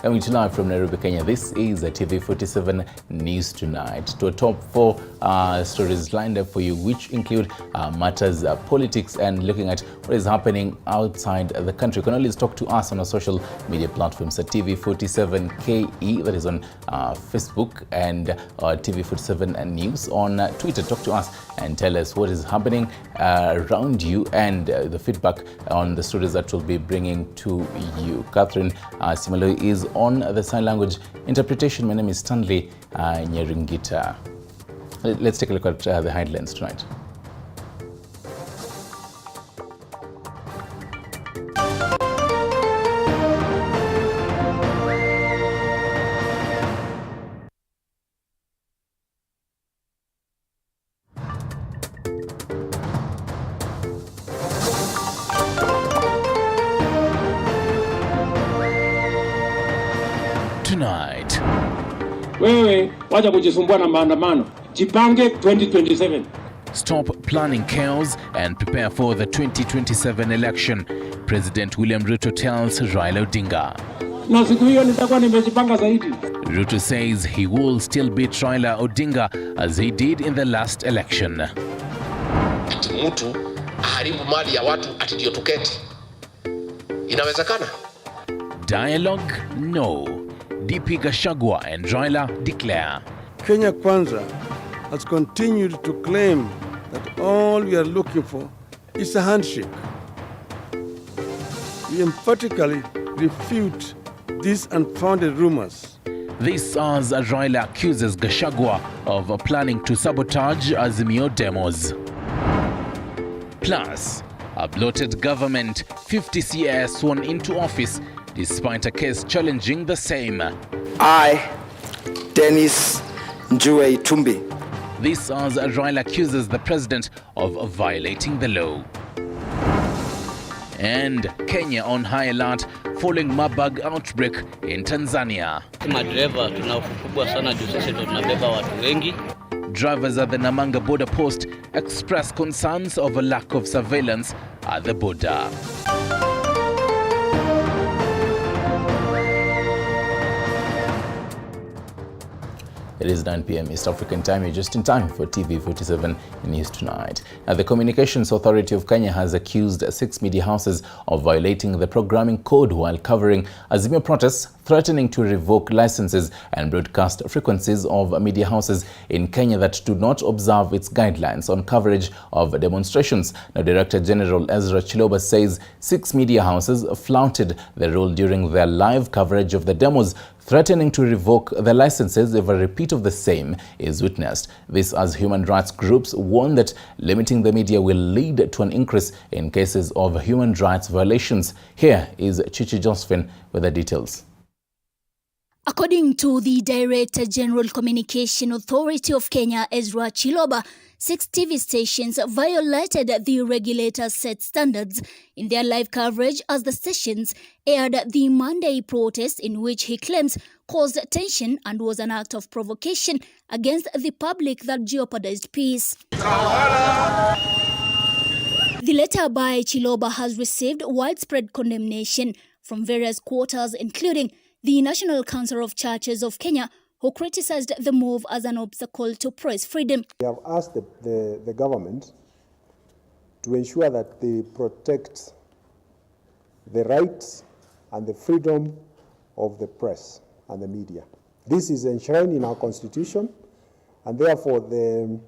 Coming to live from Nairobi, Kenya, this is a TV47 News Tonight. To a top four stories lined up for you, which include matters, politics, and looking at what is happening outside the country. You can always talk to us on our social media platforms at TV47KE, that is on Facebook, and TV47 News on Twitter. Talk to us and tell us what is happening around you and the feedback on the stories that we'll be bringing to you. Catherine Simaloi is on the sign language interpretation. My name is Stanley Nyeringita. Let's take a look at the headlines tonight. Tonight. Wewe wacha kujisumbua na maandamano. Jipange 2027. Stop planning chaos and prepare for the 2027 election. President William Ruto tells Raila Odinga. Na siku hiyo nitakuwa nimejipanga zaidi. Ruto says he will still beat Raila Odinga as he did in the last election. Ati mtu aharibu mali ya watu ati ndio tuketi. Inawezekana? Dialogue? No. DP Gachagua and Raila declare. Kenya Kwanza has continued to claim that all we are looking for is a handshake. We emphatically refute these unfounded rumors. This as Raila accuses Gachagua of planning to sabotage Azimio demos. Plus, a bloated government, 50 CAS sworn into office despite a case challenging the same. I, Dennis Njue Tumbi. This as Raila accuses the president of violating the law. And Kenya on high alert following Marburg outbreak in Tanzania. Madereva tuna hofu kubwa sana juu sisi ndo tunabeba watu wengi. Drivers at the Namanga border post express concerns over lack of surveillance at the border. It is 9 p.m. East African time. You're just in time for TV47 News Tonight. Now, the Communications Authority of Kenya has accused 6 media houses of violating the programming code while covering Azimio protests, threatening to revoke licenses and broadcast frequencies of media houses in Kenya that do not observe its guidelines on coverage of demonstrations. Now, Director General Ezra Chiloba says 6 media houses flouted the rule during their live coverage of the demos, threatening to revoke the licenses if a repeat of the same is witnessed. This as human rights groups warn that limiting the media will lead to an increase in cases of human rights violations. Here is Chichi Josephine with the details. According to the Director General Communication Authority of Kenya, Ezra Chiloba, 6 TV stations violated the regulator's set standards in their live coverage as the stations aired the Monday protest, in which he claims caused tension and was an act of provocation against the public that jeopardized peace. The letter by Chiloba has received widespread condemnation from various quarters, including the National Council of Churches of Kenya, who criticized the move as an obstacle to press freedom. We have asked the government to ensure that they protect the rights and the freedom of the press and the media. This is enshrined in our constitution, and therefore the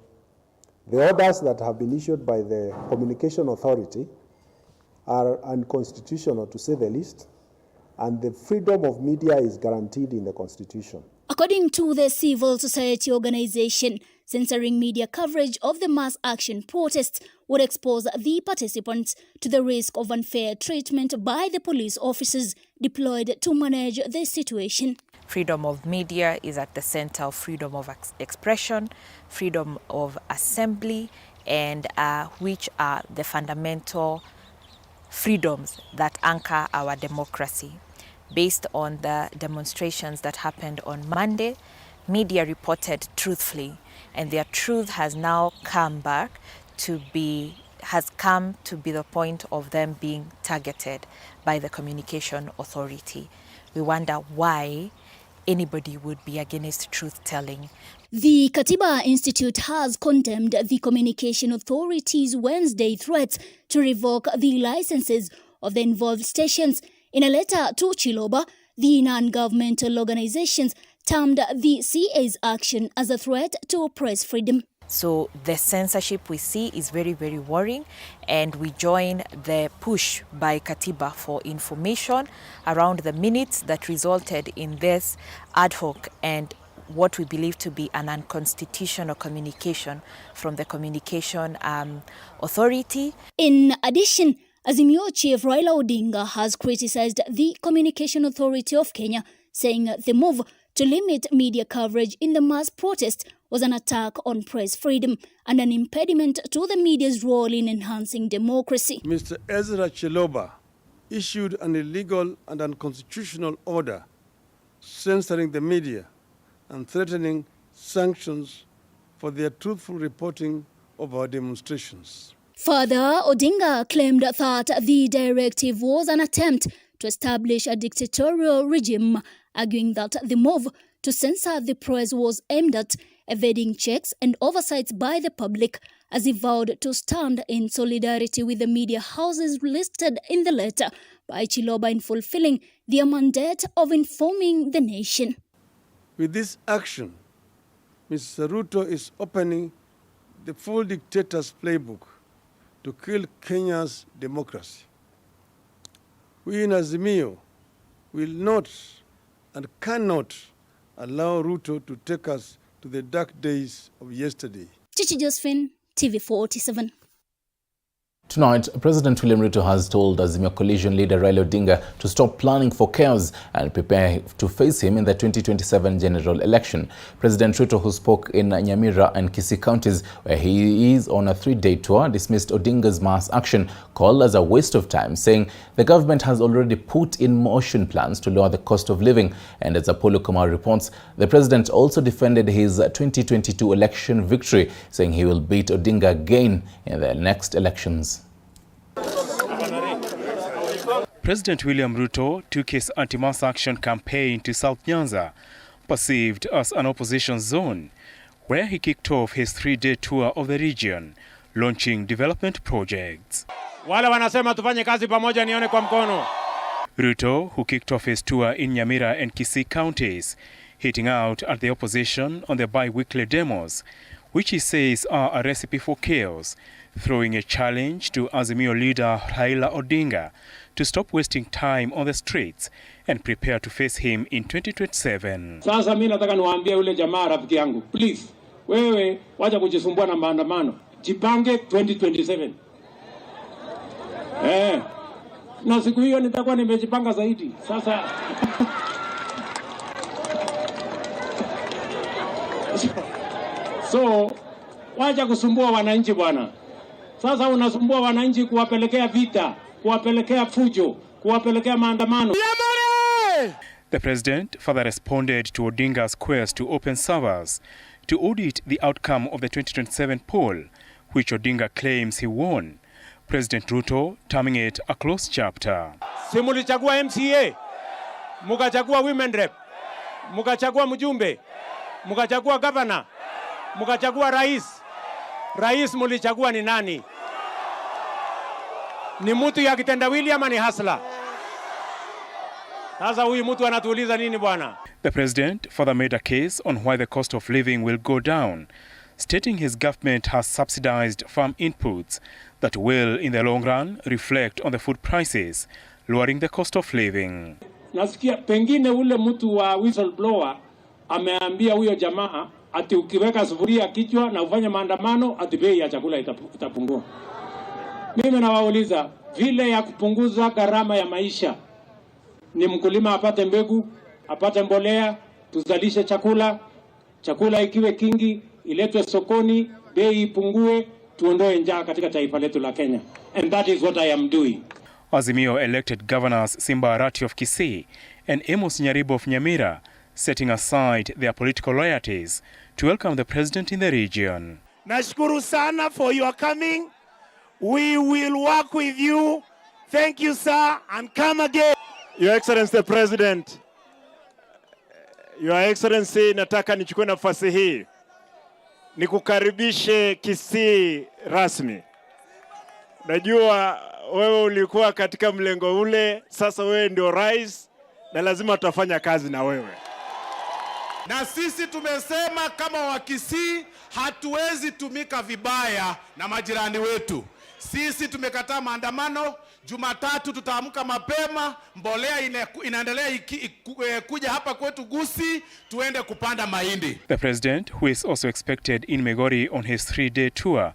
orders that have been issued by the Communication Authority are unconstitutional, to say the least, and the freedom of media is guaranteed in the Constitution. According to the civil society organization, censoring media coverage of the mass action protests would expose the participants to the risk of unfair treatment by the police officers deployed to manage the situation. Freedom of media is at the center of freedom of expression, freedom of assembly, and which are the fundamental freedoms that anchor our democracy. Based on the demonstrations that happened on Monday, media reported truthfully, and their truth has now come back to be the point of them being targeted by the Communication Authority. we wonder why anybody would be against truth-telling. The Katiba Institute has condemned the Communication Authority's Wednesday threats to revoke the licenses of the involved stations. In a letter to Chiloba, the non-governmental organizations termed the CA's action as a threat to press freedom. So the censorship we see is very, very worrying, and we join the push by Katiba for information around the minutes that resulted in this ad hoc and what we believe to be an unconstitutional communication from the Communication Authority. In addition, Azimio Chief Raila Odinga has criticized the Communication Authority of Kenya, saying the move to limit media coverage in the mass protest was an attack on press freedom and an impediment to the media's role in enhancing democracy. Mr. Ezra Chiloba issued an illegal and unconstitutional order censoring the media and threatening sanctions for their truthful reporting of our demonstrations. Further, Odinga claimed that the directive was an attempt to establish a dictatorial regime, arguing that the move to censor the press was aimed at evading checks and oversights by the public, as he vowed to stand in solidarity with the media houses listed in the letter by Chiloba in fulfilling their mandate of informing the nation. With this action, Mr. Ruto is opening the full dictator's playbook to kill Kenya's democracy. We in Azimio will not and cannot allow Ruto to take us to the dark days of yesterday. Chichi Josephine, TV47. Tonight, President William Ruto has told Azimio coalition leader Raila Odinga to stop planning for chaos and prepare to face him in the 2027 general election. President Ruto, who spoke in Nyamira and Kisii counties, where he is on a 3-day tour, dismissed Odinga's mass action call as a waste of time, saying the government has already put in motion plans to lower the cost of living. And as Apollo Kumar reports, the president also defended his 2022 election victory, saying he will beat Odinga again in the next elections. President William Ruto took his anti-mass action campaign to South Nyanza, perceived as an opposition zone, where he kicked off his 3-day tour of the region, launching development projects. Wale wanasema tufanye kazi pamoja nione kwa mkono. Ruto, who kicked off his tour in Nyamira and Kisii counties, hitting out at the opposition on the bi-weekly demos, which he says are a recipe for chaos, throwing a challenge to Azimio leader Raila Odinga to stop wasting time on the streets and prepare to face him in 2027. Sasa mimi nataka niwaambie yule jamaa rafiki yangu, please, wewe wacha kujisumbua na maandamano. Jipange 2027. Na siku hiyo nitakuwa nimejipanga zaidi. Sasa so wacha kusumbua wananchi bwana. Sasa unasumbua wananchi kuwapelekea vita, kuwapelekea fujo, kuwapelekea maandamano. The president further responded to Odinga's quest to open servers to audit the outcome of the 2027 poll, which Odinga claims he won. President Ruto terming it a closed chapter. Si mulichagua MCA, mukachagua women rep, mukachagua mjumbe, mukachagua governor, mukachagua rais. Rais mulichagua ni nani? Ni mtu ya kitendawili ama ni hasla? Sasa huyu mtu anatuuliza nini bwana? The president further made a case on why the cost of living will go down, stating his government has subsidized farm inputs that will, in the long run, reflect on the food prices, lowering the cost of living. Nasikia pengine ule mtu wa whistleblower ameambia huyo jamaa ati ukiweka sufuria kichwa na ufanye maandamano ati bei ya chakula itapungua. Mimi nawauliza, vile ya kupunguza gharama ya maisha ni mkulima apate mbegu, apate mbolea, tuzalishe chakula ikiwe kingi, iletwe sokoni, bei ipungue, tuondoe njaa katika taifa letu la Kenya. And that is what I am doing. Azimio elected governors Simba Arati of Kisii and Amos Nyaribo of Nyamira, setting aside their political loyalties to welcome the president in the region. Nashukuru sana for your coming. We will work with you. Thank you, sir, and come again. Your Excellency the President, Your Excellency, nataka nichukue nafasi hii nikukaribishe Kisii rasmi. Najua wewe ulikuwa katika mlengo ule, sasa wewe ndio rais na lazima tutafanya kazi na wewe. Na sisi tumesema kama Wakisii hatuwezi tumika vibaya na majirani wetu. Sisi tumekataa maandamano. Jumatatu tutaamka mapema, mbolea inaendelea kuja hapa kwetu Gusii, tuende kupanda mahindi. The president, who is also expected in Migori on his 3-day tour,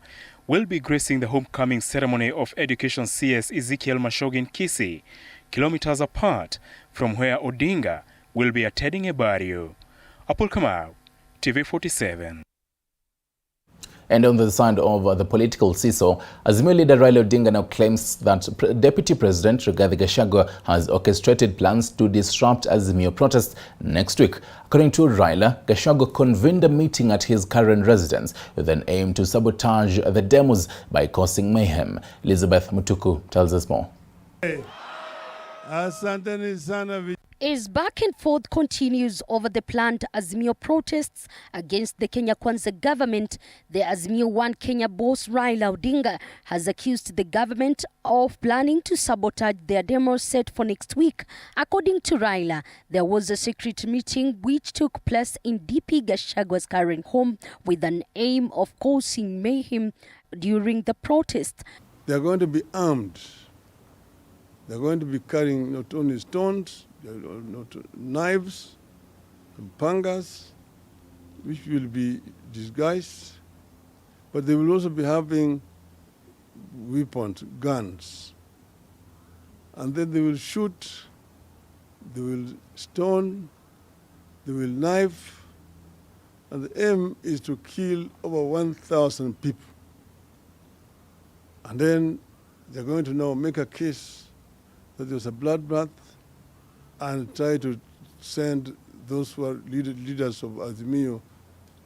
will be gracing the homecoming ceremony of Education CS Ezekiel Machogu in Kisii, kilometers apart from where Odinga will be attending a burial. Apul Kamau, TV47. And on the side of the political seesaw, Azimio leader Raila Odinga now claims that Deputy President Rigathi Gachagua has orchestrated plans to disrupt Azimio protests next week. According to Raila, Gachagua convened a meeting at his current residence with an aim to sabotage the demos by causing mayhem. Elizabeth Mutuku tells us more. As back and forth continues over the planned Azimio protests against the Kenya Kwanza government, the Azimio One Kenya boss Raila Odinga has accused the government of planning to sabotage their demos set for next week. According to Raila, there was a secret meeting which took place in DP Gachagua's current home with an aim of causing mayhem during the protest. They are going to be armed. They are going to be carrying not only stones, not knives and pangas, which will be disguised, but they will also be having weapons, guns. And then they will shoot, they will stone, they will knife, and the aim is to kill over 1,000 people. And then they're going to now make a case that there was a bloodbath and try to send those who are leaders of Azimio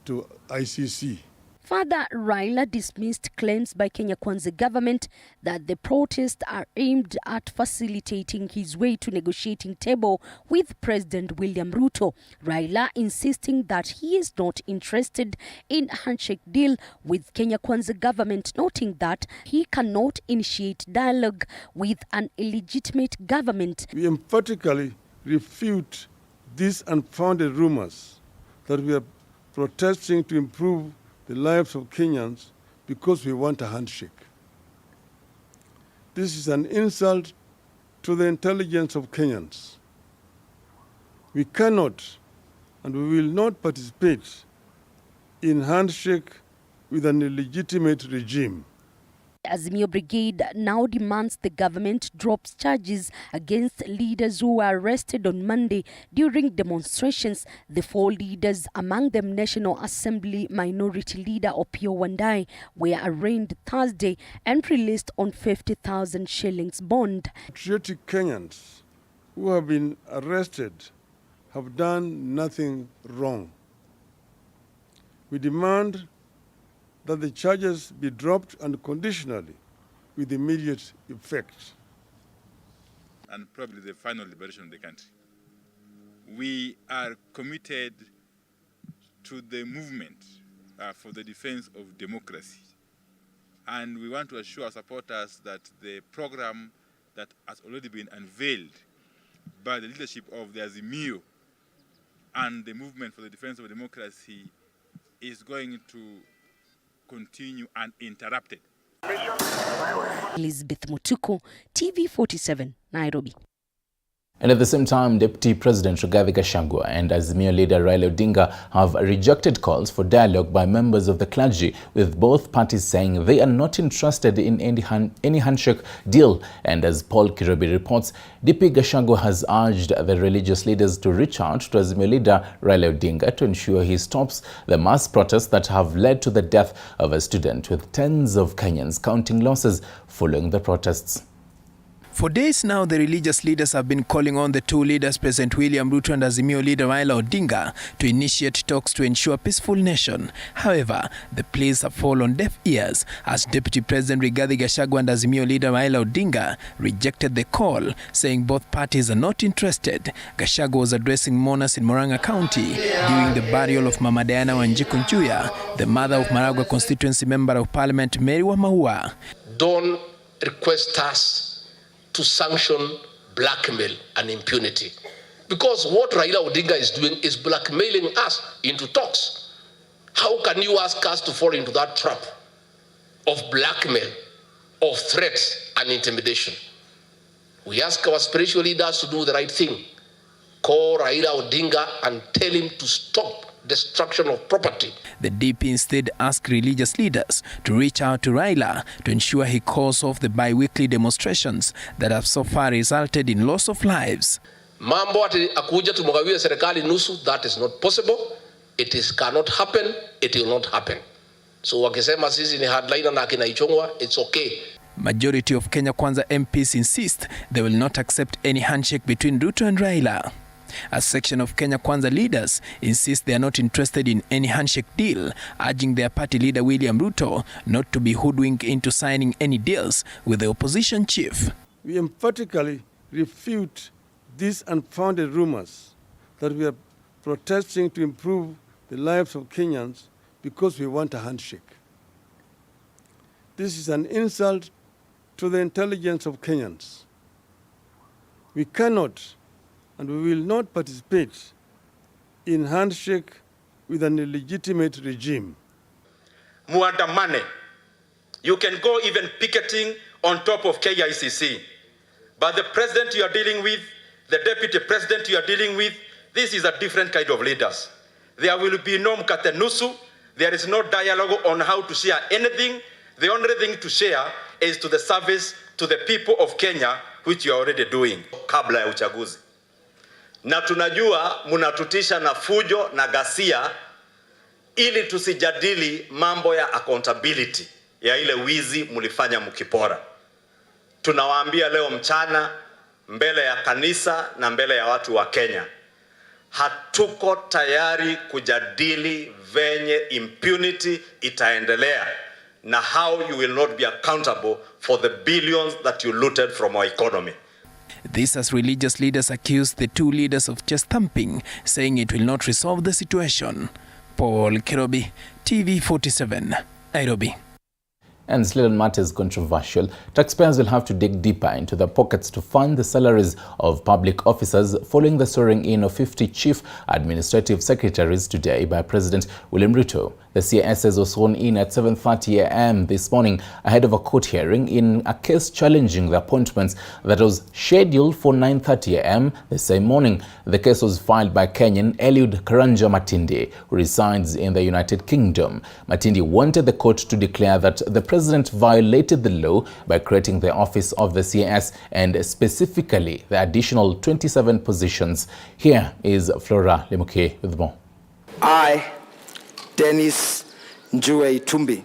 to ICC. Further, Raila dismissed claims by Kenya Kwanza government that the protests are aimed at facilitating his way to negotiating table with President William Ruto. Raila insisting that he is not interested in a handshake deal with Kenya Kwanza government, noting that he cannot initiate dialogue with an illegitimate government. We emphatically refute these unfounded rumors that we are protesting to improve the lives of Kenyans because we want a handshake. This is an insult to the intelligence of Kenyans. We cannot and we will not participate in handshake with an illegitimate regime. Azimio Brigade now demands the government drops charges against leaders who were arrested on Monday during demonstrations. The 4 leaders, among them National Assembly Minority Leader Opiyo Wandayi, were arraigned Thursday and released on 50,000 shillings bond. Patriotic Kenyans who have been arrested have done nothing wrong. We demand that the charges be dropped unconditionally with immediate effect. And probably the final liberation of the country. We are committed to the movement for the defense of democracy. And we want to assure our supporters that the program that has already been unveiled by the leadership of the Azimio and the movement for the defense of democracy is going to continue uninterrupted. Elizabeth Mutuku, TV47, Nairobi. And at the same time, Deputy President Rigathi Gachagua and Azimio leader Raila Odinga have rejected calls for dialogue by members of the clergy, with both parties saying they are not interested in any handshake deal. And as Paul Kirobi reports, DP Gachagua has urged the religious leaders to reach out to Azimio leader Raila Odinga to ensure he stops the mass protests that have led to the death of a student, with tens of Kenyans counting losses following the protests. For days now, the religious leaders have been calling on the two leaders, President William Ruto and Azimio leader Raila Odinga, to initiate talks to ensure a peaceful nation. However, the pleas have fallen on deaf ears as Deputy President Rigathi Gachagua and Azimio leader Raila Odinga rejected the call, saying both parties are not interested. Gachagua was addressing mourners in Murang'a County during the burial of Mama Diana Wanjiku Njuya, the mother of Maragua constituency member of Parliament Mary Wamaua. Don't request us to sanction blackmail and impunity. Because what Raila Odinga is doing is blackmailing us into talks. How can you ask us to fall into that trap of blackmail, of threats and intimidation? We ask our spiritual leaders to do the right thing. Call Raila Odinga and tell him to stop destruction of property. The DP instead asked religious leaders to reach out to Raila to ensure he calls off the bi-weekly demonstrations that have so far resulted in loss of lives. Mambo ati akuja tumgawie serikali nusu, that is not possible. It cannot happen. It will not happen. So wakisema sisi ni hardliner na akina Ichung'wa, it's okay. Majority of Kenya Kwanza MPs insist they will not accept any handshake between Ruto and Raila. A section of Kenya Kwanza leaders insist they are not interested in any handshake deal, urging their party leader William Ruto not to be hoodwinked into signing any deals with the opposition chief. We emphatically refute these unfounded rumors that we are protesting to improve the lives of Kenyans because we want a handshake. This is an insult to the intelligence of Kenyans. We cannot and we will not participate in handshake with an illegitimate regime. Muandamane. You can go even picketing on top of KICC. But the president you are dealing with, the deputy president you are dealing with, this is a different kind of leaders. There will be no mkatenusu. There is no dialogue on how to share anything. The only thing to share is to the service to the people of Kenya, which you are already doing. Kabla ya uchaguzi. Na tunajua munatutisha na fujo na ghasia ili tusijadili mambo ya accountability ya ile wizi mulifanya mkipora. Tunawaambia leo mchana mbele ya kanisa na mbele ya watu wa Kenya, hatuko tayari kujadili venye impunity itaendelea na how you will not be accountable for the billions that you looted from our economy. This as religious leaders accused the two leaders of chest thumping, saying it will not resolve the situation. Paul Kirobi, TV47, Nairobi. And still on matters controversial, taxpayers will have to dig deeper into their pockets to fund the salaries of public officers following the swearing in of 50 chief administrative secretaries today by President William Ruto. The CSs were sworn in at 7:30 a.m. this morning ahead of a court hearing in a case challenging the appointments that was scheduled for 9:30 a.m. the same morning. The case was filed by Kenyan Eliud Karanja Matindi, who resides in the United Kingdom. Matindi wanted the court to declare that the president violated the law by creating the office of the CS and specifically the additional 27 positions. Here is Flora Lemuke with more. I, Dennis Njue Tumbi.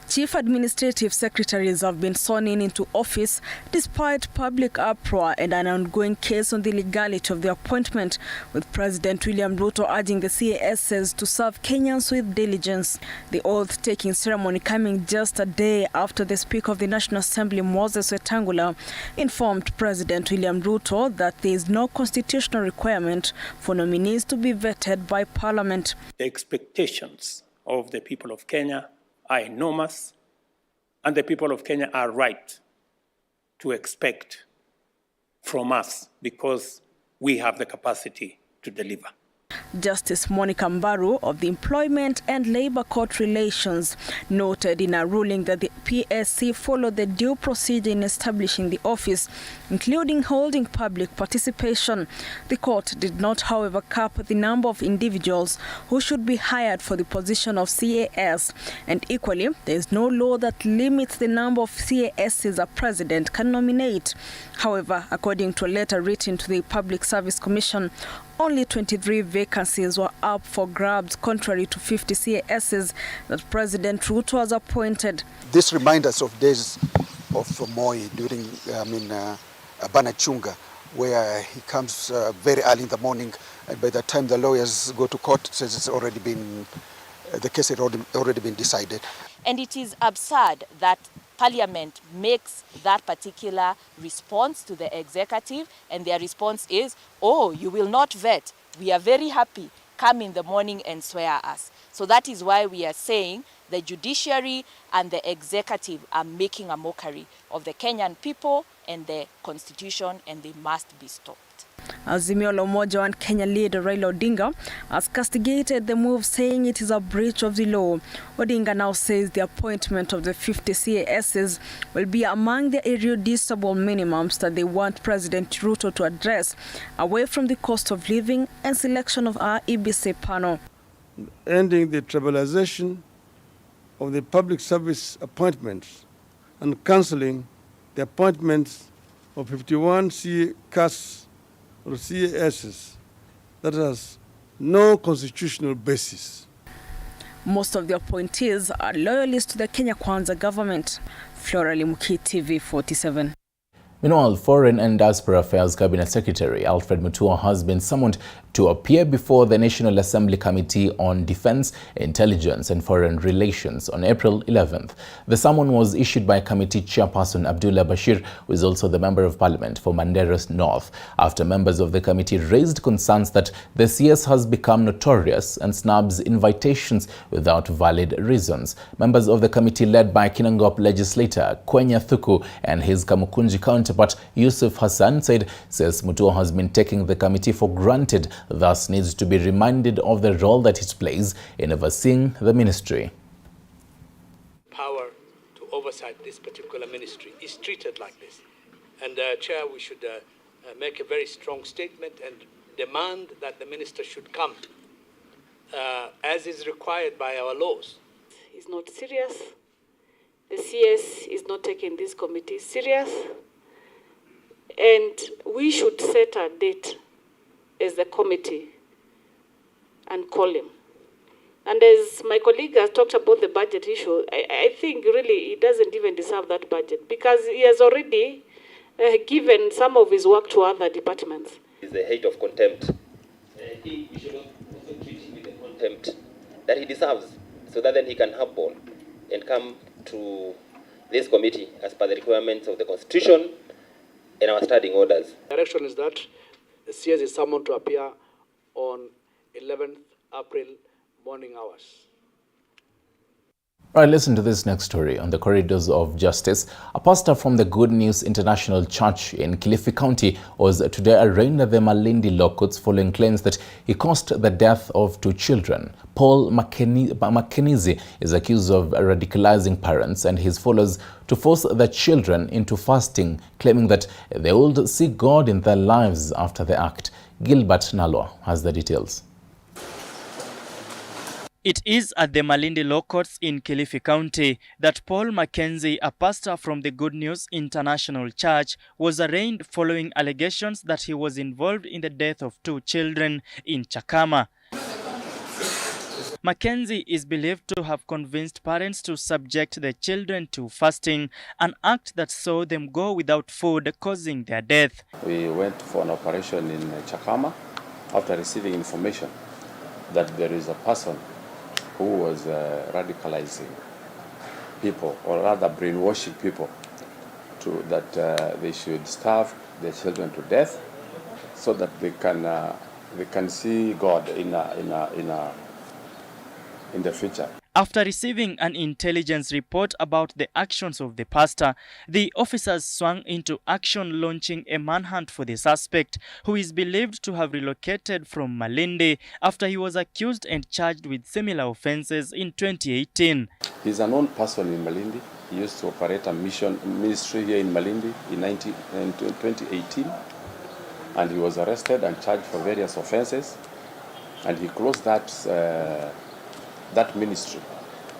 Chief administrative secretaries have been sworn into office despite public uproar and an ongoing case on the legality of the appointment, with President William Ruto urging the CASs to serve Kenyans with diligence. The oath-taking ceremony coming just a day after the Speaker of the National Assembly, Moses Wetangula, informed President William Ruto that there is no constitutional requirement for nominees to be vetted by Parliament. The expectations of the people of Kenya are enormous, and the people of Kenya are right to expect from us because we have the capacity to deliver. Justice Monica Mbaru of the Employment and Labour Court Relations noted in a ruling that the PSC followed the due procedure in establishing the office, including holding public participation. The court did not, however, cap the number of individuals who should be hired for the position of CAS, and equally, there is no law that limits the number of CASs a president can nominate. However, according to a letter written to the Public Service Commission, only 23 vacancies were up for grabs, contrary to 50 CASs that President Ruto has appointed. This reminds us of days of Moi during, Banachunga, where he comes very early in the morning, and by the time the lawyers go to court, it says it's already been, the case had already been decided. And it is absurd that Parliament makes that particular response to the executive, and their response is, oh, you will not vet. We are very happy. Come in the morning and swear us. So that is why we are saying the judiciary and the executive are making a mockery of the Kenyan people and the constitution, and they must be stopped. Azimio la Umoja One Kenya leader Raila Odinga has castigated the move, saying it is a breach of the law. Odinga now says the appointment of the 50 CASs will be among the irreducible minimums that they want President Ruto to address, away from the cost of living and selection of our EBC panel. Ending the tribalization of the public service appointments and cancelling the appointments of 51 CAS or CASs that has no constitutional basis. Most of the appointees are loyalists to the Kenya Kwanza government. Flora Limuki, TV 47. Meanwhile, Foreign and Diaspora Affairs Cabinet Secretary Alfred Mutua has been summoned to appear before the National Assembly Committee on Defense, Intelligence and Foreign Relations on April 11th. The summon was issued by Committee Chairperson Abdullah Bashir, who is also the Member of Parliament for Manderas North, after members of the committee raised concerns that the CS has become notorious and snubs invitations without valid reasons. Members of the committee, led by Kinangop legislator Kwenya Thuku and his Kamukunji counterpart Yusuf Hassan, says Mutua has been taking the committee for granted, thus needs to be reminded of the role that it plays in overseeing the ministry. Power to oversight this particular ministry is treated like this. And Chair, we should make a very strong statement and demand that the minister should come as is required by our laws. It's not serious. The CS is not taking this committee serious. And we should set a date as the committee and call him. And as my colleague has talked about the budget issue, I think really he doesn't even deserve that budget, because he has already given some of his work to other departments. It's the hate of contempt. We should also treat him with the contempt that he deserves, so that then he can humble and come to this committee as per the requirements of the Constitution and our standing orders. The direction is that the CS is summoned to appear on 11th April morning hours. All right, listen to this next story. On the corridors of justice, a pastor from the Good News International Church in Kilifi County was today arraigned at the Malindi Law Courts following claims that he caused the death of 2 children. Paul Mackenzie is accused of radicalizing parents and his followers to force their children into fasting, claiming that they would see God in their lives after the act. Gilbert Nalwa has the details. It is at the Malindi Law Courts in Kilifi County that Paul Mackenzie, a pastor from the Good News International Church, was arraigned following allegations that he was involved in the death of 2 children in Chakama. Mackenzie is believed to have convinced parents to subject their children to fasting, an act that saw them go without food, causing their death. We went for an operation in Chakama after receiving information that there is a person who was radicalizing people, or rather brainwashing people, that they should starve their children to death so that they can see God in the future. After receiving an intelligence report about the actions of the pastor, the officers swung into action, launching a manhunt for the suspect, who is believed to have relocated from Malindi after he was accused and charged with similar offenses in 2018. He's a known person in Malindi. He used to operate a ministry here in Malindi in 2018, and he was arrested and charged for various offenses, and he closed that ministry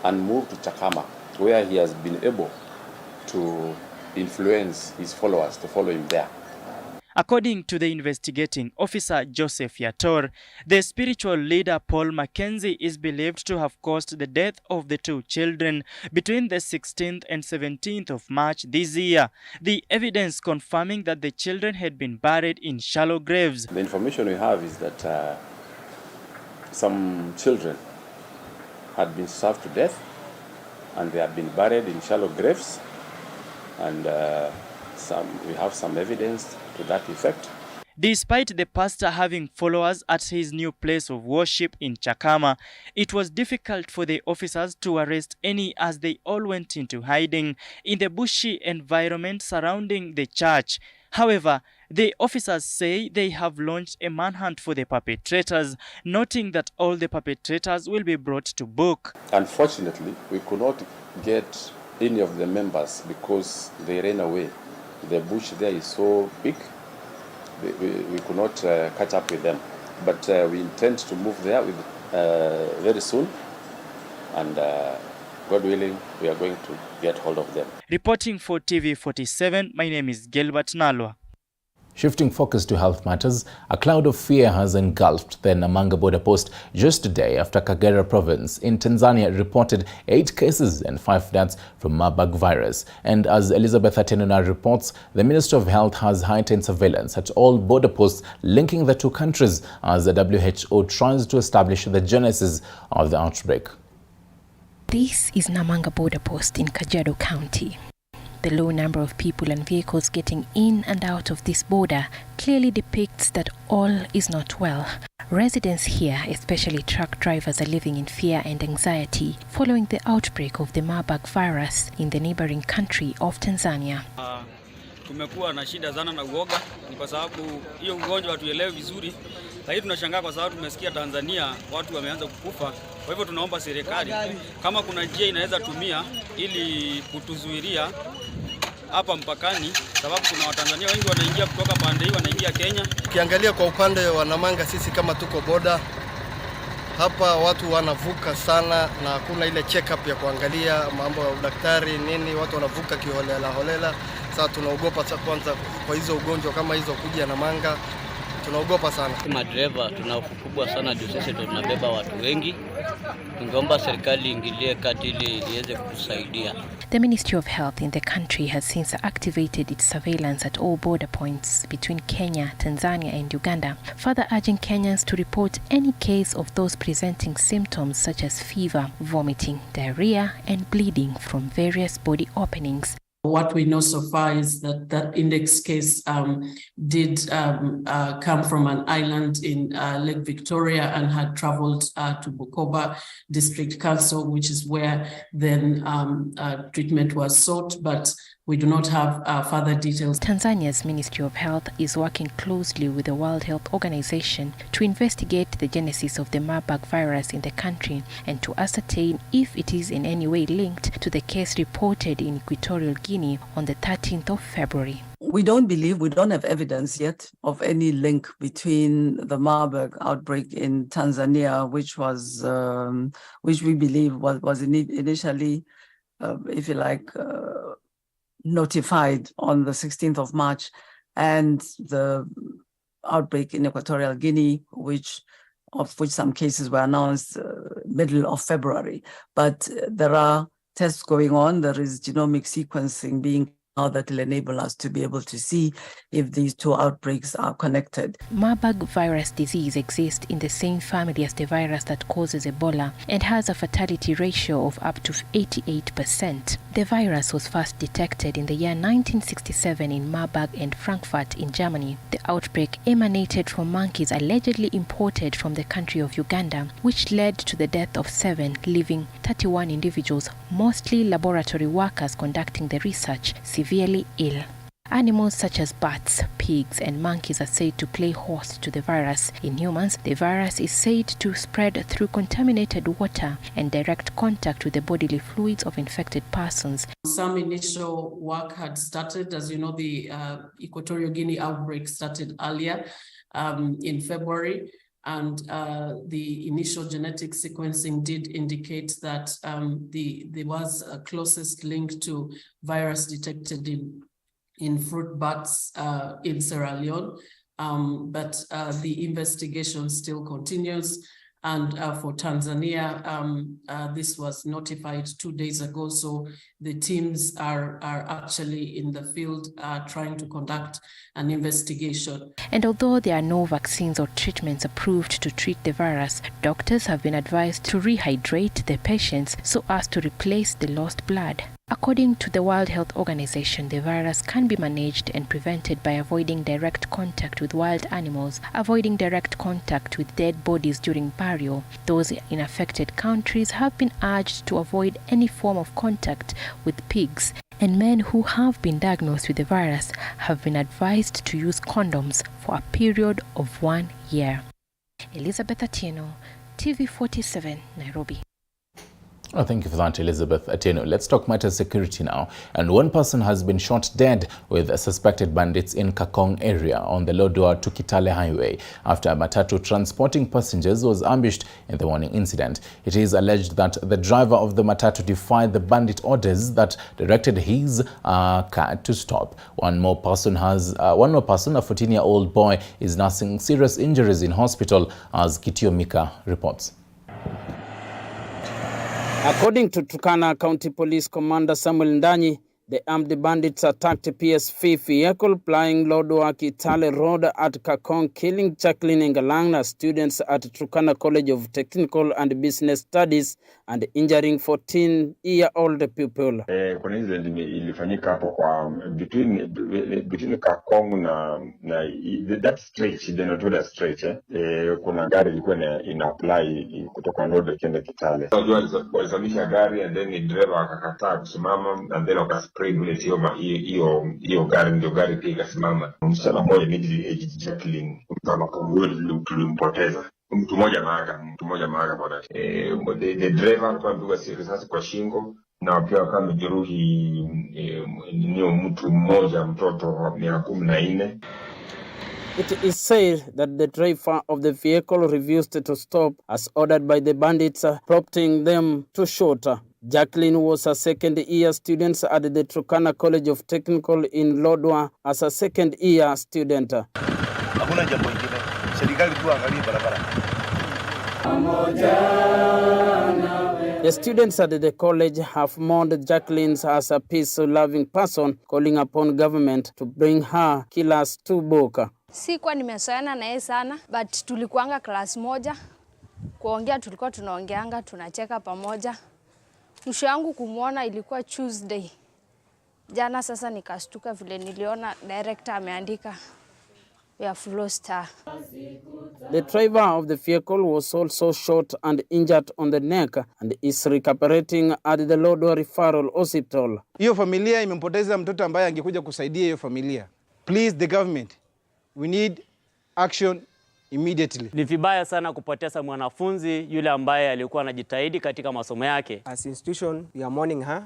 and moved to Chakama, where he has been able to influence his followers to follow him there. According to the investigating officer Joseph Yator, the spiritual leader Paul Mackenzie is believed to have caused the death of the two children between the 16th and 17th of March this year. The evidence confirming that the children had been buried in shallow graves. The information we have is that some children had been starved to death and they had been buried in shallow graves, and we have some evidence to that effect. Despite the pastor having followers at his new place of worship in Chakama, it was difficult for the officers to arrest any as they all went into hiding in the bushy environment surrounding the church. However, the officers say they have launched a manhunt for the perpetrators, noting that all the perpetrators will be brought to book. Unfortunately, we could not get any of the members because they ran away. The bush there is so big, we could not catch up with them. But we intend to move there very soon, and God willing, we are going to get hold of them. Reporting for TV47, my name is Gilbert Nalwa. Shifting focus to health matters, a cloud of fear has engulfed the Namanga border post just a day after Kagera province in Tanzania reported 8 cases and 5 deaths from Marburg virus. And as Elizabeth Atenona reports, the Ministry of Health has heightened surveillance at all border posts linking the two countries as the WHO tries to establish the genesis of the outbreak. This is Namanga border post in Kajiado County. The low number of people and vehicles getting in and out of this border clearly depicts that all is not well. Residents here, especially truck drivers, are living in fear and anxiety following the outbreak of the Marburg virus in the neighboring country of Tanzania. Tumekuwa na shida sana na uoga ni kwa sababu hiyo ugonjwa hatuelewi vizuri. Lakini tunashangaa kwa sababu tumesikia Tanzania watu wameanza kukufa. Kwa hivyo tunaomba serikali kama kuna njia inaweza tumia ili kutuzuilia hapa mpakani, sababu kuna Watanzania wengi wanaingia kutoka pande hii wanaingia Kenya. Ukiangalia kwa upande wa Namanga, sisi kama tuko boda hapa, watu wanavuka sana na hakuna ile check up ya kuangalia mambo ya udaktari nini, watu wanavuka kiholela holela. Sasa tunaogopa kwanza kwa hizo ugonjwa kama hizo kuja Namanga, tunaogopa sana. Madereva tuna hofu kubwa sana juu sisi tunabeba watu wengi. Tungeomba serikali ingilie kati ili iweze kutusaidia. The Ministry of Health in the country has since activated its surveillance at all border points between Kenya, Tanzania and Uganda, further urging Kenyans to report any case of those presenting symptoms such as fever, vomiting, diarrhea and bleeding from various body openings. What we know so far is that that index case did come from an island in Lake Victoria and had traveled to Bukoba District Council, which is where then treatment was sought, but we do not have further details. Tanzania's Ministry of Health is working closely with the World Health Organization to investigate the genesis of the Marburg virus in the country and to ascertain if it is in any way linked to the case reported in Equatorial Guinea on the 13th of February. We don't have evidence yet of any link between the Marburg outbreak in Tanzania, which was, which we believe was initially, if you like, notified on the 16th of March, and the outbreak in Equatorial Guinea, of which some cases were announced middle of February. But there are tests going on. There is genomic sequencing being now that will enable us to be able to see if these two outbreaks are connected. Marburg virus disease exists in the same family as the virus that causes Ebola and has a fatality ratio of up to 88%. The virus was first detected in the year 1967 in Marburg and Frankfurt in Germany. The outbreak emanated from monkeys allegedly imported from the country of Uganda, which led to the death of 7, leaving 31 individuals, mostly laboratory workers conducting the research, severely ill. Animals such as bats, pigs, and monkeys are said to play host to the virus. In humans, the virus is said to spread through contaminated water and direct contact with the bodily fluids of infected persons. Some initial work had started. As you know, the Equatorial Guinea outbreak started earlier in February. And the initial genetic sequencing did indicate that there was a closest link to virus detected in in fruit bats in Sierra Leone, but the investigation still continues. And for Tanzania, this was notified 2 days ago, so the teams are actually in the field trying to conduct an investigation. And although there are no vaccines or treatments approved to treat the virus, doctors have been advised to rehydrate their patients so as to replace the lost blood. According to the World Health Organization, the virus can be managed and prevented by avoiding direct contact with wild animals, avoiding direct contact with dead bodies during burial. Those in affected countries have been urged to avoid any form of contact with pigs, and men who have been diagnosed with the virus have been advised to use condoms for a period of 1 year. Elizabeth Atieno, TV47, Nairobi. Oh, thank you for that, Elizabeth Atieno. Let's talk matters security now. And one person has been shot dead with suspected bandits in Kakong area on the Lodwar to Kitale highway after a matatu transporting passengers was ambushed in the morning incident. It is alleged that the driver of the matatu defied the bandit orders that directed his car to stop. One more person, a 14-year-old boy, is nursing serious injuries in hospital, as Kitio Mika reports. According to Turkana County Police Commander Samuel Ndanyi, the armed bandits attacked a PSV vehicle plying Lodwar Kitale Road at Kakong, killing Jacqueline Ngalangna, students at Turkana College of Technical and Business Studies, and injuring 14-year-old people. Kuna incident ilifanyika hapo kwa between Kakong na that stretch, the Notoda stretch. Kuna gari ilikuwa ina apply kutoka Road kwenda Kitale. Walizamisha gari and then the driver akakataa kusimama and then spray bullet hiyo gari ndio gari pia ikasimama. Msichana mmoja middle aged Jacqueline kama tulimpoteza. Mtu mmoja maaga bwana. The driver alipigwa risasi kwa shingo na pia amejeruhi mtu mmoja, mtoto wa miaka 14. It is said that the driver of the vehicle refused to stop as ordered by the bandits, prompting them to shoot. Jacqueline was a second-year student at the Turkana College of Technical in Lodwar as a second-year student. The students at the college have mourned Jacqueline as a peace-loving person, calling upon government to bring her killers to book. Sikuwa nimezoeana na yeye sana, but tulikuanga class moja. Kuongea tulikuwa tunaongeanga, tunacheka pamoja. Mwisho yangu kumuona ilikuwa Tuesday. Jana sasa nikastuka vile niliona director ameandika we have lost her. The driver of the vehicle was also shot and injured on the neck and is recuperating at the Lodwar Referral Hospital. Hiyo familia imempoteza mtoto ambaye angekuja kusaidia hiyo familia. Please the government, we need action immediately. Ni vibaya sana kupoteza mwanafunzi yule ambaye alikuwa anajitahidi katika masomo yake. As institution, we are mourning her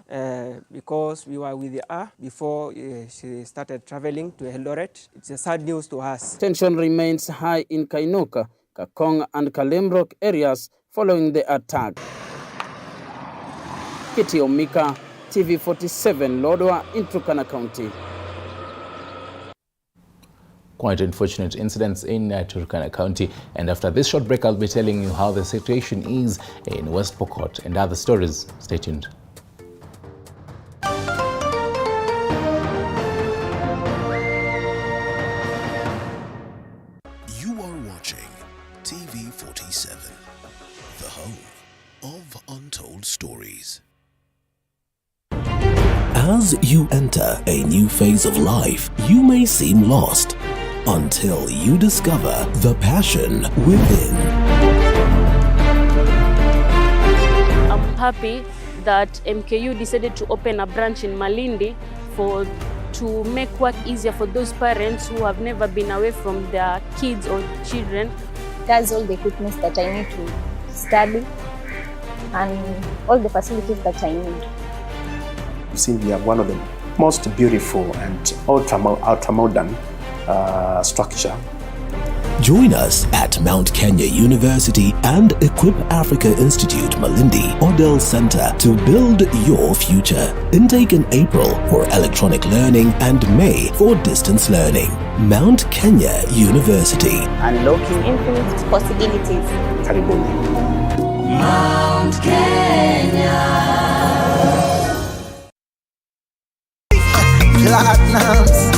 because we were with her before she started traveling to Eldoret. It's a sad news to us. Tension remains high in Kainuka, Kakong and Kalemrok areas following the attack. Kitio Mika, TV47, Lodwar in Turkana County. Quite unfortunate incidents in Turkana County. And after this short break, I'll be telling you how the situation is in West Pokot and other stories. Stay tuned. You are watching TV47, the home of untold stories. As you enter a new phase of life, you may seem lost until you discover the passion within. I'm happy that MKU decided to open a branch in Malindi to make work easier for those parents who have never been away from their kids or children. That's all the equipment that I need to study and all the facilities that I need. You've seen we have one of the most beautiful and ultra-modern structure. Join us at Mount Kenya University and Equip Africa Institute Malindi Odell Center to build your future. Intake in April for electronic learning and May for distance learning. Mount Kenya University. Unlocking infinite possibilities. Karibuni. Mount Kenya. Platinums.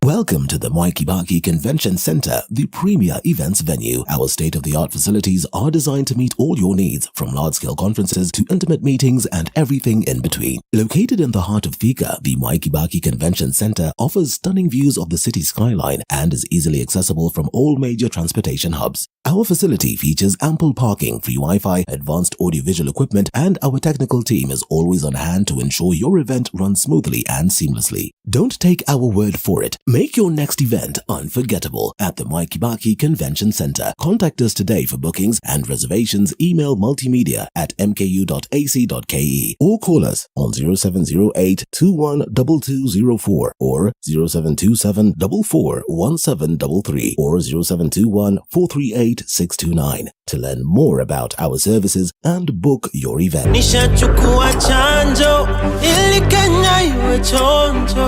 Welcome to the Mwai Kibaki Convention Center, the premier events venue. Our state-of-the-art facilities are designed to meet all your needs, from large-scale conferences to intimate meetings and everything in between. Located in the heart of Thika, the Mwai Kibaki Convention Center offers stunning views of the city skyline and is easily accessible from all major transportation hubs. Our facility features ample parking, free Wi-Fi, advanced audiovisual equipment, and our technical team is always on hand to ensure your event runs smoothly and seamlessly. Don't take our word for it. Make your next event unforgettable at the Mwai Kibaki Convention Center. Contact us today for bookings and reservations. Email multimedia@mku.ac.ke or call us on 0708 212204 or 0727 441733 or 0721 438 629 to learn more about our services and book your event. Nishachukua chanjo ili Kenya iwe chonjo.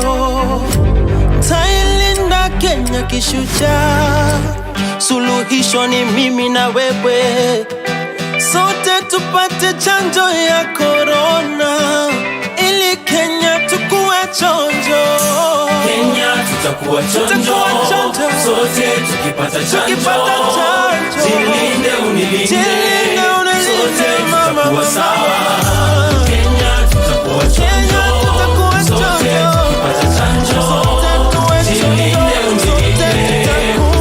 Tailinda Kenya kishujaa. Suluhisho ni mimi na wewe. Sote tupate chanjo ya corona ili Kenya tukue chonjo. Kenya tutakuwa chonjo. Sote tukipata chanjo. Jilinde unilinde. Sote tutakuwa sawa. Kenya tutakuwa chonjo. Sote tukipata chanjo. Jilinde unilinde.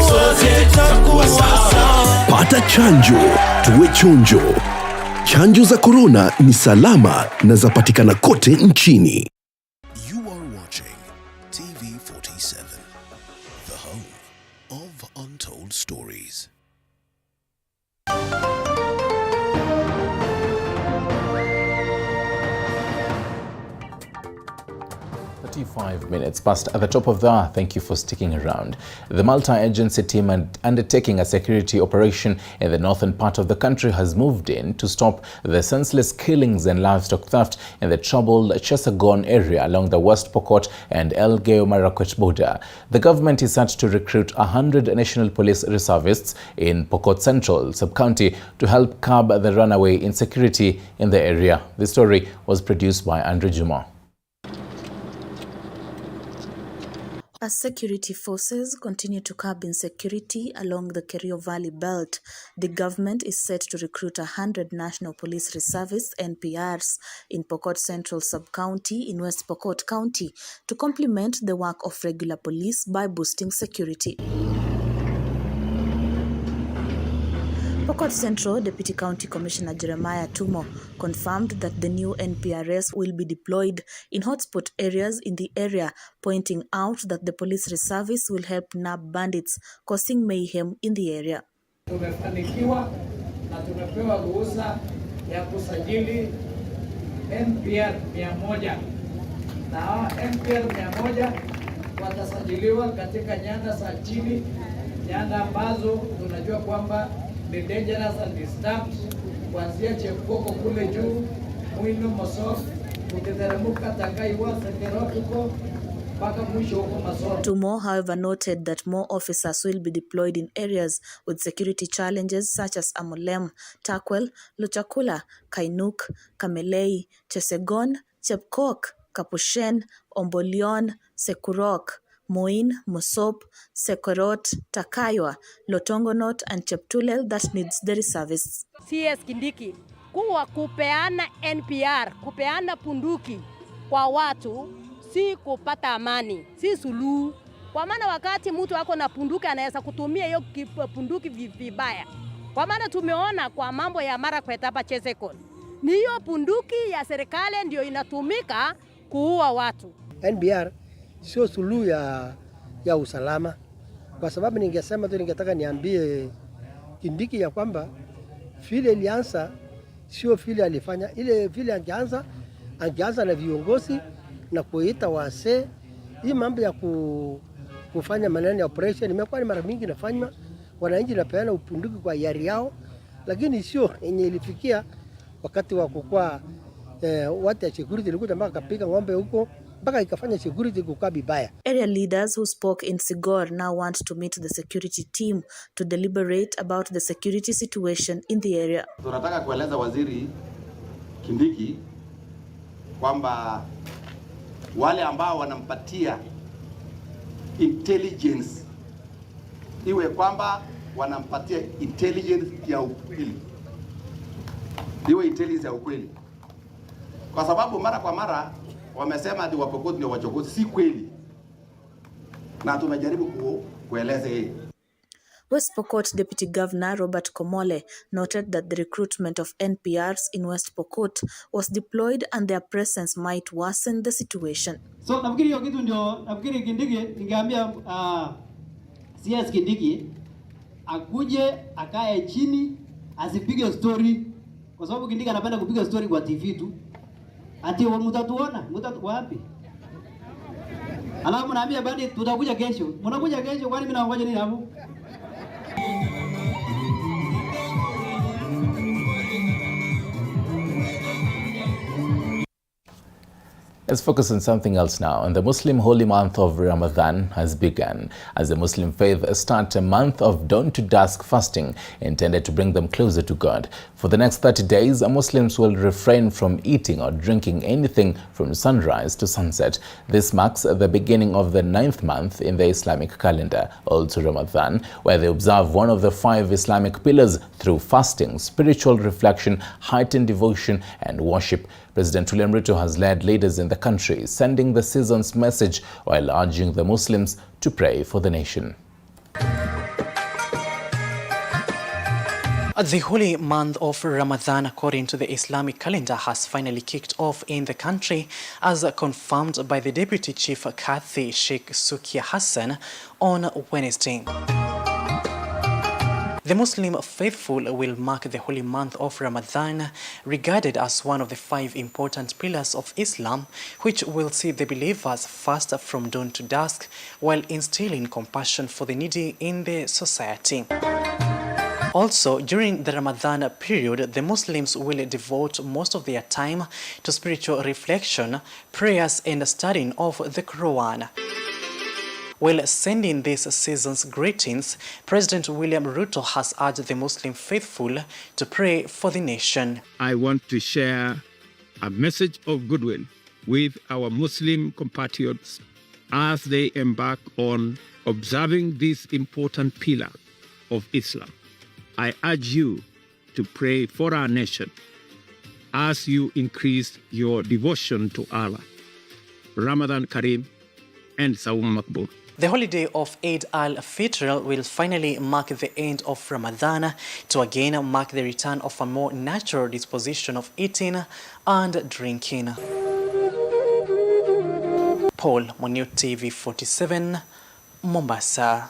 Sote tutakuwa sawa. Pata chanjo, tuwe chonjo. Chanjo za corona ni salama na zapatikana kote nchini. You are watching TV47, the home of untold stories. 35 minutes past at the top of the hour. Thank you for sticking around. The multi-agency team undertaking a security operation in the northern part of the country has moved in to stop the senseless killings and livestock theft in the troubled Chesagon area along the West Pokot and Elgeyo-Marakwet border. The government is set to recruit 100 National Police reservists in Pokot Central sub-county to help curb the runaway insecurity in the area. The story was produced by Andrew Juma. As security forces continue to curb insecurity along the Kerio Valley belt, the government is set to recruit 100 National Police Reservists (NPRs) in Pokot Central Sub-County in West Pokot County to complement the work of regular police by boosting security. Pokot Central Deputy County Commissioner Jeremiah Tumo confirmed that the new NPRs will be deployed in hotspot areas in the area, pointing out that the police reservice will help nab bandits causing mayhem in the area. Tumefanikiwa na tumepewa ruhusa ya kusajili NPR 100 na hawa NPR 100 watasajiliwa katika nyanda za chini, nyanda ambazo tunajua kwamba ni dangerous and disturbed, kuanzia Chepkoko kule juu, Mwino, Mosop, ukiteremka Takaiwa, Sekerotuko, mpaka mwisho huko Masoro. Tumo, however, noted that more officers will be deployed in areas with security challenges such as Amolem, Takwel, Luchakula, Kainuk, Kamelei, Chesegon, Chepkok, Kapushen, Ombolion, Sekurok, Moin, Mosop, Sekorot, Takaywa, Lotongonot, and Cheptulel that needs the reservice. CS Kindiki kuwa kupeana NPR, kupeana punduki kwa watu si kupata amani, si suluhu. Kwa maana wakati mtu ako na punduki anaweza kutumia hiyo punduki vibaya. Kwa maana tumeona kwa mambo ya Marakwet hapa Chesekon, ni hiyo punduki ya serikali ndio inatumika kuua watu. NPR sio suluhu ya usalama. Kwa sababu ningetaka niambie Kindiki ya kwamba vile ilianza sio vile alifanya. Ile vile angeanza na viongozi na kuita wase. Hii mambo ya kufanya maneno ya operation imekuwa ni mara mingi nafanywa. Wananchi napeana upunduki kwa yari yao, lakini sio yenye ilifikia wakati wa kukua watu ya security ilikuja mpaka kapiga ng'ombe huko mpaka ikafanya security kukaa vibaya. Area leaders who spoke in Sigor now want to meet the security team to deliberate about the security situation in the area. Tunataka kueleza Waziri Kindiki kwamba wale ambao wanampatia intelligence iwe kwamba wanampatia intelligence ya ukweli. Iwe intelligence ya ukweli. Kwa sababu mara kwa mara wamesema ati Wapokot ndio wachokozi, si kweli. Na tumejaribu kueleza hii. West Pokot Deputy Governor Robert Komole noted that the recruitment of NPRs in West Pokot was deployed and their presence might worsen the situation. So nafikiri hiyo kitu ndio nafikiri Kindiki ningeambia CS Kindiki akuje akae chini asipige story, kwa sababu Kindiki anapenda kupiga story kwa TV tu. Ati mtatuona wapi? Alafu naambia bado tutakuja kesho. Mnakuja kesho, kwani mimi naongoja nini hapo? Let's focus on something else now. And the Muslim holy month of Ramadan has begun as the Muslim faith start a month of dawn to dusk fasting intended to bring them closer to God. For the next 30 days, Muslims will refrain from eating or drinking anything from sunrise to sunset. This marks the beginning of the 9th month in the Islamic calendar, also Ramadan, where they observe one of the 5 Islamic pillars through fasting, spiritual reflection, heightened devotion, and worship. President William Ruto has led leaders in the country, sending the season's message while urging the Muslims to pray for the nation. The holy month of Ramadan, according to the Islamic calendar, has finally kicked off in the country, as confirmed by the Deputy Chief Kadhi Sheikh Sukia Hassan on Wednesday. The Muslim faithful will mark the holy month of Ramadan, regarded as one of the 5 important pillars of Islam, which will see the believers fast from dawn to dusk while instilling compassion for the needy in the society. Also, during the Ramadan period, the Muslims will devote most of their time to spiritual reflection, prayers, and studying of the Quran. While sending this season's greetings, President William Ruto has urged the Muslim faithful to pray for the nation. I want to share a message of goodwill with our Muslim compatriots as they embark on observing this important pillar of Islam. I urge you to pray for our nation as you increase your devotion to Allah. Ramadan Kareem and Sawm Makbul. The holiday of Eid al-Fitr will finally mark the end of Ramadan to again mark the return of a more natural disposition of eating and drinking. Paul Munio, TV 47, Mombasa.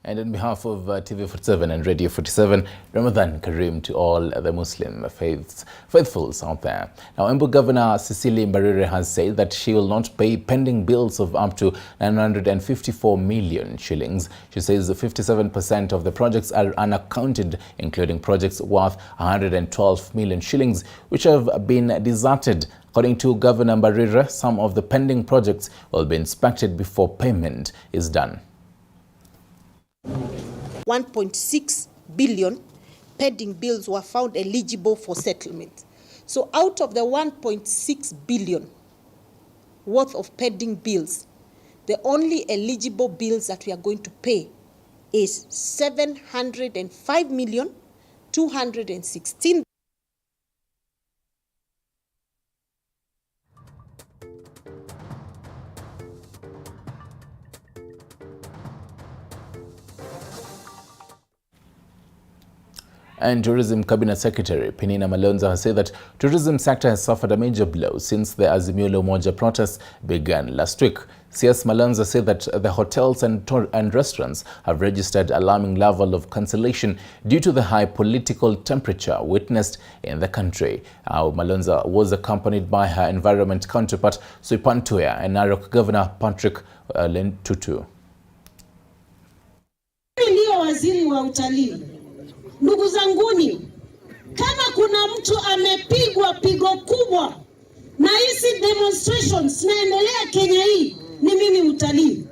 And on behalf of TV47 and Radio 47, Ramadan Kareem to all the Muslim faithfuls out there. Now, Embu Governor Cecily Mbarire has said that she will not pay pending bills of up to 954 million shillings. She says 57% of the projects are unaccounted, including projects worth 112 million shillings, which have been deserted. According to Governor Mbarire, some of the pending projects will be inspected before payment is done. 1.6 billion pending bills were found eligible for settlement. So out of the 1.6 billion worth of pending bills, the only eligible bills that we are going to pay is 705,216,000. And Tourism Cabinet Secretary Penina Malonza has said that tourism sector has suffered a major blow since the Azimio la Umoja protests began last week. CS Malonza said that the hotels and restaurants have registered alarming level of cancellation due to the high political temperature witnessed in the country. Malonza was accompanied by her environment counterpart Suipan Tuya and Narok Governor Patrick Lentutu. Ndio waziri wa utalii. Ndugu zanguni, kama kuna mtu amepigwa pigo kubwa na hizi demonstrations naendelea Kenya hii, ni mimi utalii.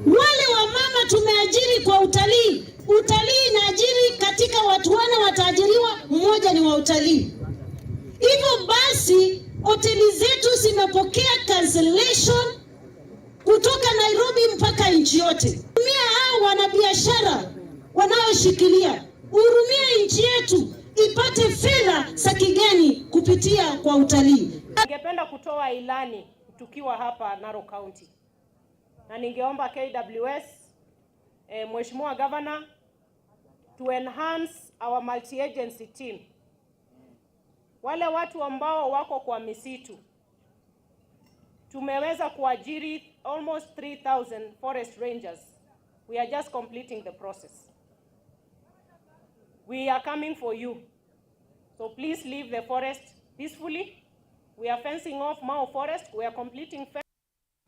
Wale wa mama tumeajiri kwa utalii. Utalii inaajiri katika watu wane wataajiriwa, mmoja ni wa utalii. Hivyo basi, hoteli zetu zimepokea cancellation kutoka Nairobi mpaka nchi yote. Tumia hao wanabiashara wanaoshikilia, uhurumie nchi yetu ipate fedha za kigeni kupitia kwa utalii. Ningependa kutoa ilani tukiwa hapa Narok County, na ningeomba KWS, Mheshimiwa Governor, to enhance our multi-agency team. Wale watu ambao wako kwa misitu, tumeweza kuajiri almost 3,000 forest rangers. We are just completing the process. We are coming for you. So please leave the forest peacefully. We are fencing off Mao Forest. We are completing fence.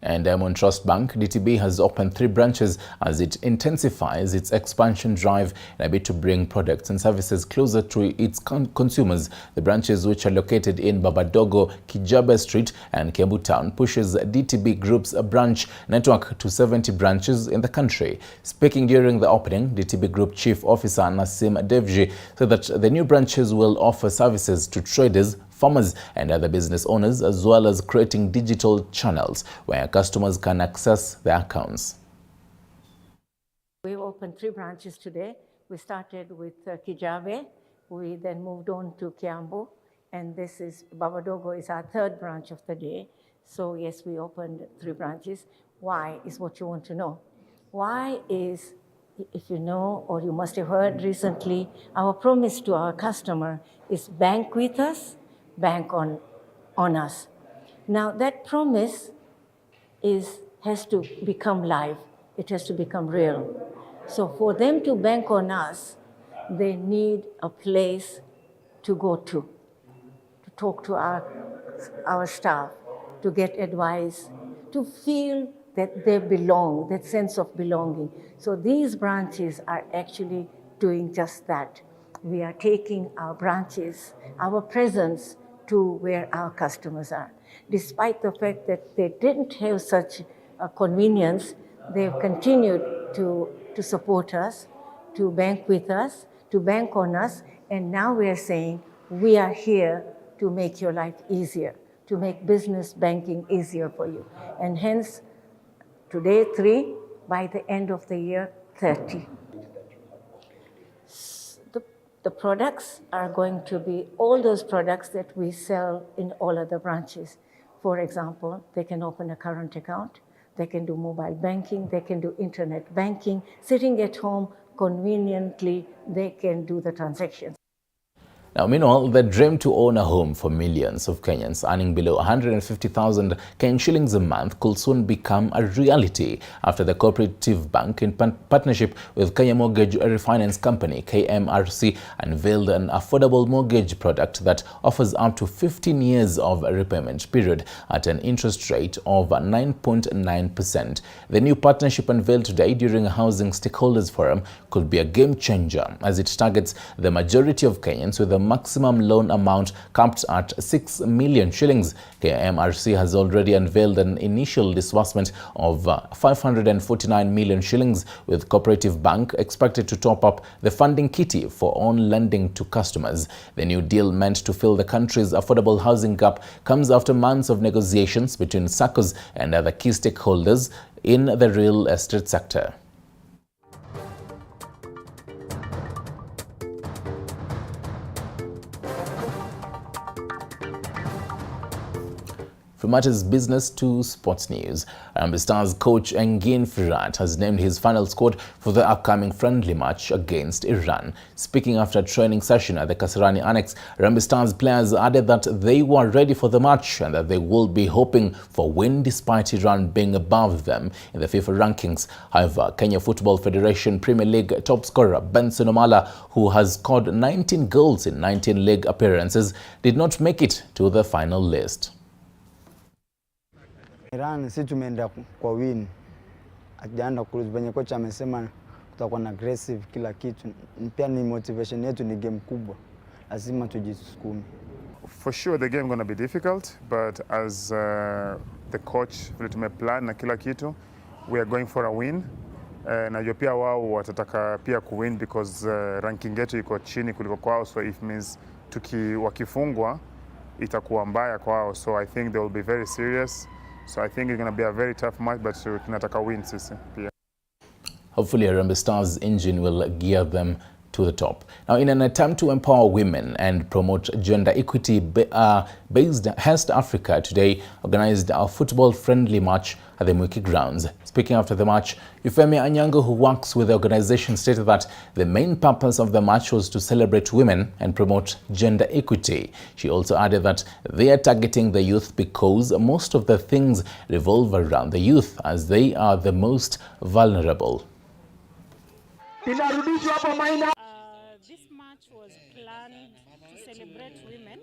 And Diamond Trust Bank, DTB, has opened 3 branches as it intensifies its expansion drive in a bid to bring products and services closer to its consumers. The branches, which are located in Babadogo, Kijabe Street and Kiambu Town, pushes DTB Group's branch network to 70 branches in the country. Speaking during the opening, DTB Group Chief Officer Nasim Devji said that the new branches will offer services to traders, farmers and other business owners, as well as creating digital channels where customers can access their accounts. We opened 3 branches today. We started with Kijabe. We then moved on to Kiambu, and this is Babadogo is our 3rd branch of the day. So yes, we opened 3 branches. Why is what you want to know. Why is, if you know or you must have heard recently, our promise to our customer is bank with us, bank on us. Now that promise has to become live. It has to become real. So for them to bank on us, they need a place to go to talk to our staff, to get advice, to feel that they belong, that sense of belonging. So these branches are actually doing just that. We are taking our branches, our presence, to where our customers are. Despite the fact that they didn't have such a convenience, they've continued to support us, to bank with us, to bank on us, and now we are saying we are here to make your life easier, to make business banking easier for you. And hence, today 3, by the end of the year, 30. The products are going to be all those products that we sell in all other branches. For example, they can open a current account, they can do mobile banking, they can do internet banking. Sitting at home, conveniently, they can do the transactions. Now, meanwhile, the dream to own a home for millions of Kenyans earning below 150,000 Kenyan shillings a month could soon become a reality after the Cooperative Bank, in partnership with Kenya Mortgage Refinance Company, KMRC, unveiled an affordable mortgage product that offers up to 15 years of repayment period at an interest rate of 9.9%. The new partnership unveiled today during a Housing Stakeholders Forum could be a game changer as it targets the majority of Kenyans with a maximum loan amount capped at 6 million shillings. KMRC has already unveiled an initial disbursement of 549 million shillings, with Cooperative Bank expected to top up the funding kitty for own lending to customers. The new deal, meant to fill the country's affordable housing gap, comes after months of negotiations between SACCOs and other key stakeholders in the real estate sector. From matters business to sports news, Harambee Stars coach Engin Firat has named his final squad for the upcoming friendly match against Iran. Speaking after a training session at the Kasarani Annex, Harambee Stars players added that they were ready for the match and that they will be hoping for win despite Iran being above them in the FIFA rankings. However, Kenya Football Federation Premier League top scorer Benson Omala, who has scored 19 goals in 19 league appearances, did not make it to the final list. Iran si tumeenda kwa win. Akijaenda cruise benye kocha amesema tutakuwa na aggressive kila kitu. Pia ni motivation yetu, ni game kubwa. Lazima tujisukume. For sure the game going to be difficult, but as the coach vile tumeplan na kila kitu, we are going for a win. Na pia wao watataka pia kuwin because ranking yetu iko chini kuliko kwao, so it means wakifungwa itakuwa mbaya kwao, so I think they will be very serious. So I think it's going to be a very tough match, but tunataka win sisi pia. Hopefully Harambee Stars engine will gear them to the top. Now, in an attempt to empower women and promote gender equity, based Hearst Africa today organized a football-friendly match at the Mwiki grounds. Speaking after the match, Yufemi Anyango, who works with the organization, stated that the main purpose of the match was to celebrate women and promote gender equity. She also added that they are targeting the youth because most of the things revolve around the youth, as they are the most vulnerable. This match was planned to celebrate women